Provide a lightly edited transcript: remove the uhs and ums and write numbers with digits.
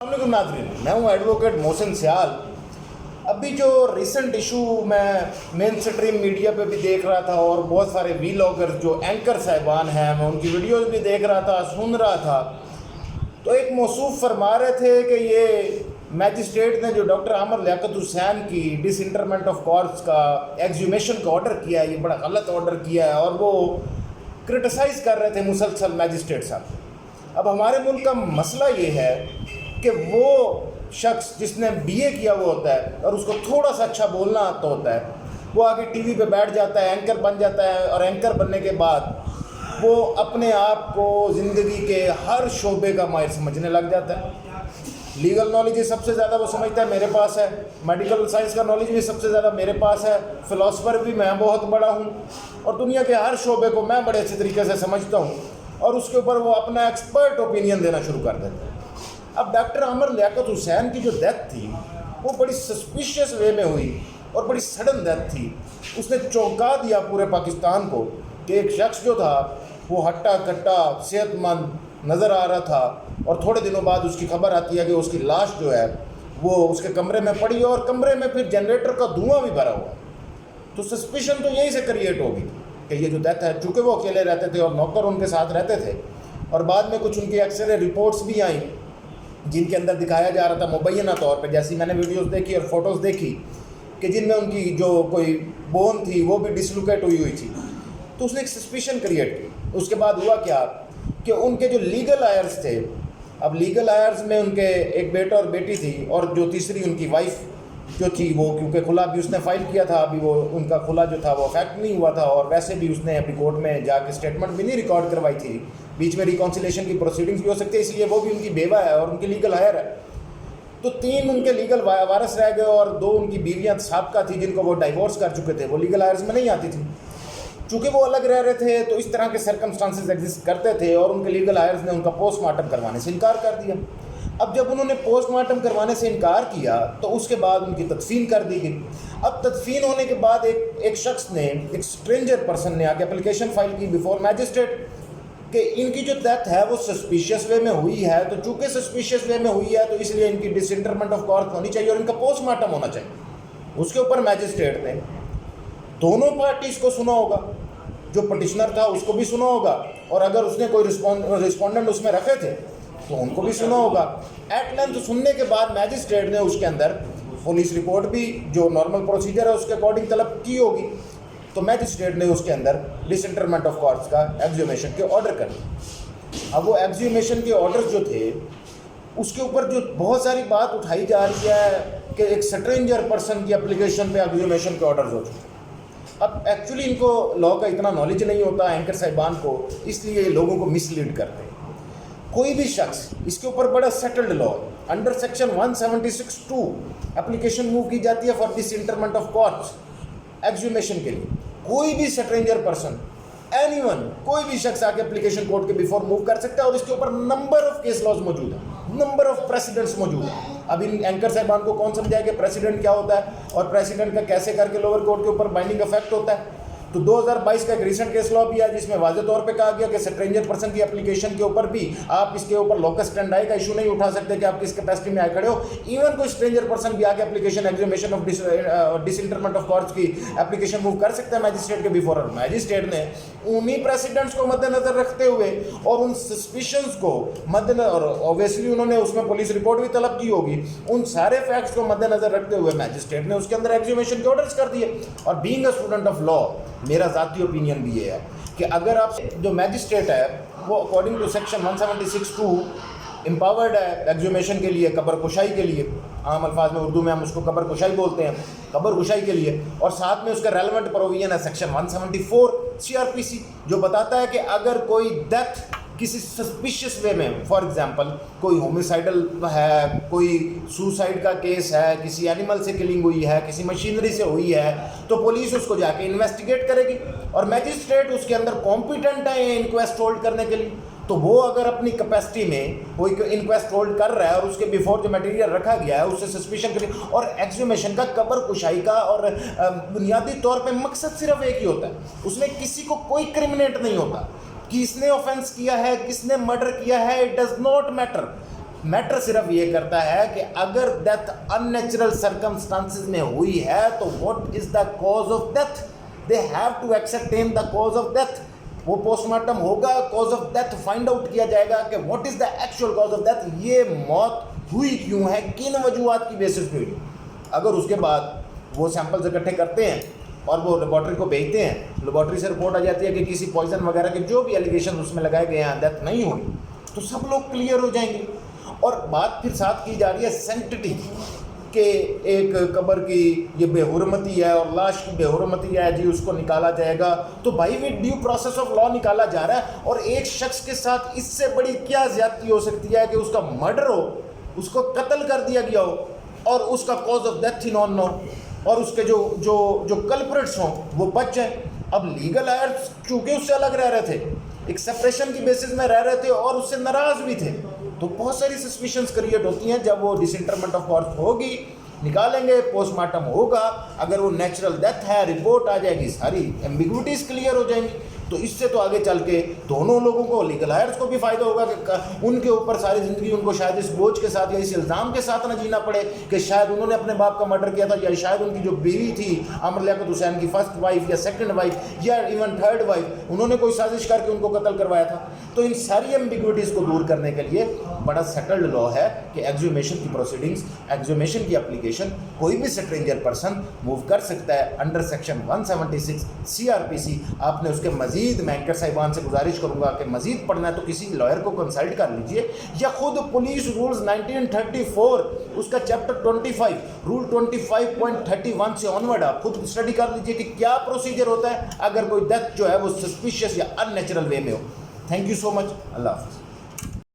السلام علیکم ناظرین، میں ہوں ایڈوکیٹ محسن سیال۔ ابھی جو ریسنٹ ایشو میں مین اسٹریم میڈیا پہ بھی دیکھ رہا تھا اور بہت سارے ویلاگر جو اینکر صاحبان ہیں میں ان کی ویڈیوز بھی دیکھ رہا تھا، سن رہا تھا، تو ایک موصوف فرما رہے تھے کہ یہ میجسٹریٹ نے جو ڈاکٹر عامر لیاقت حسین کی ڈس انٹرمنٹ آف کارپس کا ایگزیومیشن کا آرڈر کیا ہے، یہ بڑا غلط آرڈر کیا ہے، اور وہ کرٹیسائز کر رہے تھے مسلسل میجسٹریٹ صاحب۔ اب ہمارے ملک کا مسئلہ یہ ہے کہ وہ شخص جس نے بی اے کیا ہوا ہوتا ہے اور اس کو تھوڑا سا اچھا بولنا آتا ہوتا ہے، وہ آگے ٹی وی پہ بیٹھ جاتا ہے، اینکر بن جاتا ہے، اور اینکر بننے کے بعد وہ اپنے آپ کو زندگی کے ہر شعبے کا ماہر سمجھنے لگ جاتا ہے۔ لیگل نالج سب سے زیادہ وہ سمجھتا ہے میرے پاس ہے، میڈیکل سائنس کا نالج بھی سب سے زیادہ میرے پاس ہے، فلاسفر بھی میں بہت بڑا ہوں، اور دنیا کے ہر شعبے کو میں بڑے اچھے طریقے سے سمجھتا ہوں، اور اس کے اوپر وہ اپنا ایکسپرٹ اوپینین دینا شروع کر دیتے ہیں۔ اب ڈاکٹر عامر لیاقت حسین کی جو ڈیتھ تھی وہ بڑی سسپیشیس وے میں ہوئی اور بڑی سڈن ڈیتھ تھی۔ اس نے چونکا دیا پورے پاکستان کو کہ ایک شخص جو تھا وہ ہٹا کٹا صحت مند نظر آ رہا تھا، اور تھوڑے دنوں بعد اس کی خبر آتی ہے کہ اس کی لاش جو ہے وہ اس کے کمرے میں پڑی، اور کمرے میں پھر جنریٹر کا دھواں بھی بھرا ہوا۔ تو سسپیشن تو یہیں سے کریٹ ہوگی کہ یہ جو ڈیتھ ہے، چونکہ وہ اکیلے رہتے تھے اور نوکر ان کے ساتھ رہتے تھے، اور بعد میں کچھ ان کی اکثر رپورٹس بھی آئیں جن کے اندر دکھایا جا رہا تھا مبینہ طور پہ، جیسی میں نے ویڈیوز دیکھی اور فوٹوز دیکھی، کہ جن میں ان کی جو کوئی بون تھی وہ بھی ڈسلوکیٹ ہوئی تھی۔ تو اس نے ایک سسپیشن کریٹ کی۔ اس کے بعد ہوا کیا کہ ان کے جو لیگل آئرز تھے، اب لیگل آئرز میں ان کے ایک بیٹا اور بیٹی تھی، اور جو تیسری ان کی وائف جو تھی، وہ کیونکہ خلا بھی اس نے فائل کیا تھا، ابھی وہ ان کا خلا جو تھا وہ افیکٹ نہیں ہوا تھا، اور ویسے بھی اس نے اپنی کورٹ میں جا کے اسٹیٹمنٹ بھی نہیں ریکارڈ کروائی تھی، بیچ میں ریکانسیلیشن کی پروسیڈنگز بھی ہو سکتی ہے، اس لیے وہ بھی ان کی بیوہ ہے اور ان کی لیگل ہائر ہے۔ تو 3 ان کے لیگل وارث رہ گئے، اور 2 ان کی بیویاں سابقہ تھی جن کو وہ ڈائیورس کر چکے تھے، وہ لیگل ہائرز میں نہیں آتی تھی۔ چونکہ وہ الگ رہ رہے تھے تو اس طرح کے سرکمسٹانسز ایگزسٹ کرتے تھے، اور ان کے لیگل ہائرز نے ان کا پوسٹ مارٹم کروانے سے انکار کر دیا۔ اب جب انہوں نے پوسٹ مارٹم کروانے سے انکار کیا تو اس کے بعد ان کی تدفین کر دی گئی۔ اب تدفین ہونے کے بعد ایک شخص نے، ایک اسٹرینجر پرسن نے آ کے اپلیکیشن فائل کی بیفور میجسٹریٹ کہ ان کی جو ڈیتھ ہے وہ سسپیشیس وے میں ہوئی ہے، تو چونکہ سسپیشیس وے میں ہوئی ہے تو اس لیے ان کی ڈس انٹرمنٹ آف کارپس ہونی چاہیے اور ان کا پوسٹ مارٹم ہونا چاہیے۔ اس کے اوپر میجسٹریٹ نے دونوں پارٹیز کو سنا ہوگا، جو پٹیشنر تھا اس کو بھی سنا ہوگا، اور اگر اس نے کوئی رسپونڈنٹ اس میں رکھے تھے تو ان کو بھی سنا ہوگا۔ ایٹ لینتھ سننے کے بعد میجسٹریٹ نے اس کے اندر پولیس رپورٹ بھی جو نارمل پروسیجر ہے اس کے اکارڈنگ طلب کی ہوگی، تو میجسٹریٹ نے اس کے اندر ڈس انٹرمنٹ آف کارپس کا ایگزیومیشن کے آرڈر کر دیا۔ اب وہ ایگزیومیشن کے آرڈر جو تھے اس کے اوپر جو بہت ساری بات اٹھائی جا رہی ہے کہ ایک اسٹرینجر پرسن کی اپلیکیشن پہ ایگزیومیشن کے آرڈرز ہو چکے۔ اب ایکچولی ان کو لاء کا اتنا نالج نہیں ہوتا اینکر صاحبان کو، اس لیے یہ لوگوں کو مس لیڈ کرتے ہیں۔ کوئی بھی شخص اس کے اوپر بڑا settled law under section 176(2) application move کی جاتی ہے for dish internment of corps ایگزیومیشن کے لیے۔ کوئی بھی اسٹرینجر پرسن، اینی ون، کوئی بھی شخص آ کے اپلیکیشن کورٹ کے بیفور موو کر سکتا ہے، اور اس کے اوپر نمبر آف کیس لاز موجود ہیں، نمبر آف پریسیڈنٹس موجود ہیں۔ اب ان اینکر صاحبان کو کون سمجھائے کہ پریسیڈنٹ کیا ہوتا ہے اور پریسیڈنٹ کا کیسے کر کے لوور کورٹ کے اوپر بائنڈنگ افیکٹ ہوتا ہے۔ تو 2022 کا ایک ریسنٹ کیس لاء بھی ہے جس میں واضح طور پہ کہا گیا کہ اسٹرینجر پرسن کی اپلیکیشن کے اوپر بھی آپ اس کے اوپر لوکس اسٹینڈائی کا ایشو نہیں اٹھا سکتے کہ آپ کس کیپیسٹی میں آئے کھڑے ہو۔ ایون کوئی اسٹرینجر پرسن بھی آ کے application exhumation of disinterment of corpse کی اپلیکیشن موو کر سکتا ہے میجسٹریٹ کے بیفور، اور میجسٹریٹ نے انہی پریسیڈنٹس کو مد نظر رکھتے ہوئے اور ان سسپیشنز کو مد نظر، اور اوبیسلی انہوں نے اس میں پولیس رپورٹ بھی طلب کی ہوگی، ان سارے فیکٹس کو مد نظر رکھتے ہوئے میجسٹریٹ نے اس کے اندر ایگزیومیشن کے آرڈرز کر دیے۔ اور being a student of law میرا ذاتی اوپینین بھی یہ ہے کہ اگر آپ جو میجسٹریٹ ہے وہ اکارڈنگ ٹو سیکشن 176(2) امپاورڈ ہے ایگزیومیشن کے لیے، قبر کشائی کے لیے، عام الفاظ میں اردو میں ہم اس کو قبر کشائی بولتے ہیں، قبر کشائی کے لیے، اور ساتھ میں اس کا ریلیونٹ پروویژن ہے سیکشن 174 CRPC جو بتاتا ہے کہ اگر کوئی ڈیتھ کسی سسپیشیس وے میں، فار ایگزامپل کوئی ہومیسائڈل ہے، کوئی سوسائڈ کا کیس ہے، کسی اینیمل سے کلنگ ہوئی ہے، کسی مشینری سے ہوئی ہے، تو پولیس اس کو جا کے انویسٹیگیٹ کرے گی، اور میجسٹریٹ اس کے اندر کمپیٹنٹ ہے انکویسٹ ہولڈ کرنے کے لیے۔ تو وہ اگر اپنی کیپیسٹی میں کوئی انکویسٹ ہولڈ کر رہا ہے اور اس کے بیفور جو میٹیریل رکھا گیا ہے اس سے سسپیشن کے لیے، اور ایگزیومیشن کا قبر کشائی کا اور بنیادی طور پہ مقصد صرف ایک ہی ہوتا ہے، اس میں کسی کو کوئی کرمنیٹ نہیں ہوتا، کس نے آفینس کیا ہے، کس نے مرڈر کیا ہے، it does not matter, matter صرف یہ کرتا ہے کہ اگر ڈیتھ ان نیچرل سرکمسٹانسز میں ہوئی ہے تو what is the cause of death. They have to ascertain the cause of death. وہ پوسٹ مارٹم ہوگا, cause of death find out کیا جائے گا کہ what is the actual cause of death, یہ موت ہوئی کیوں ہے, کن وجوہات کی بیسس پہ ہوئی. اگر اس کے بعد وہ سیمپلز اکٹھے کرتے ہیں اور وہ لیبارٹری کو بھیجتے ہیں, لیبارٹری سے رپورٹ آ جاتی ہے کہ کسی پوائزن وغیرہ کے جو بھی ایلیگیشن اس میں لگائے گئے ہیں ڈیتھ نہیں ہوئی, تو سب لوگ کلیئر ہو جائیں گے. اور بات پھر ساتھ کی جا رہی ہے سینکٹٹی کہ ایک قبر کی یہ بے حرمتی ہے اور لاش کی بے حرمتی ہے جی, اس کو نکالا جائے گا. تو بھائی وہ ڈیو پروسیس آف لا نکالا جا رہا ہے, اور ایک شخص کے ساتھ اس سے بڑی کیا زیادتی ہو سکتی ہے کہ اس کا مرڈر ہو, اس کو قتل کر دیا گیا ہو اور اس کا کاز آف ڈیتھ ہی نون نو, اور اس کے جو کلپریٹس ہوں وہ بچ جائیں. اب لیگل آئرس چونکہ اس سے الگ رہ رہے تھے, ایک سپریشن کی بیسس میں رہ رہے تھے اور اس سے ناراض بھی تھے, تو بہت ساری سسپیشنز کریٹ ہوتی ہیں. جب وہ ڈس انٹرمنٹ آف کارپس ہوگی, نکالیں گے, پوسٹ مارٹم ہوگا, اگر وہ نیچرل ڈیتھ ہے رپورٹ آ جائے گی, ساری ایمبیگوٹیز کلیئر ہو جائیں گی. تو اس سے تو آگے چل کے دونوں لوگوں کو, لیگل ہائرس کو بھی فائدہ ہوگا کہ ان کے اوپر ساری زندگی ان کو شاید اس بوجھ کے ساتھ یا اس الزام کے ساتھ نہ جینا پڑے کہ شاید انہوں نے اپنے باپ کا مرڈر کیا تھا, یا شاید ان کی جو بیوی تھی عمر لیاقت حسین کی فرسٹ وائف یا سیکنڈ وائف یا ایون تھرڈ وائف, انہوں نے کوئی سازش کر کے ان کو قتل کروایا تھا. تو ان ساری ایمبیگوٹیز کو دور کرنے کے لیے بڑا سیٹلڈ لا ہے کہ ایگزیومیشن کی پروسیڈنگز, ایگزیومیشن کی اپلیکیشن کوئی بھی اسٹرینجر پرسن موو کر سکتا ہے انڈر سیکشن 176 CRPC. آپ نے اس کے مزید, میں اینکر صاحبان سے گزارش کروں گا کہ مزید پڑھنا ہے تو کسی لائر کو کنسلٹ کر لیجئے, یا خود پولیس رولز 1934 اس کا چیپٹر 25 رول 25.31 سے آنورڈ آپ خود اسٹڈی کر لیجئے کہ کیا پروسیجر ہوتا ہے اگر کوئی ڈیتھ جو ہے وہ سسپیشیس یا ان نیچرل وے میں ہو. تھینک یو سو مچ. اللہ حافظ.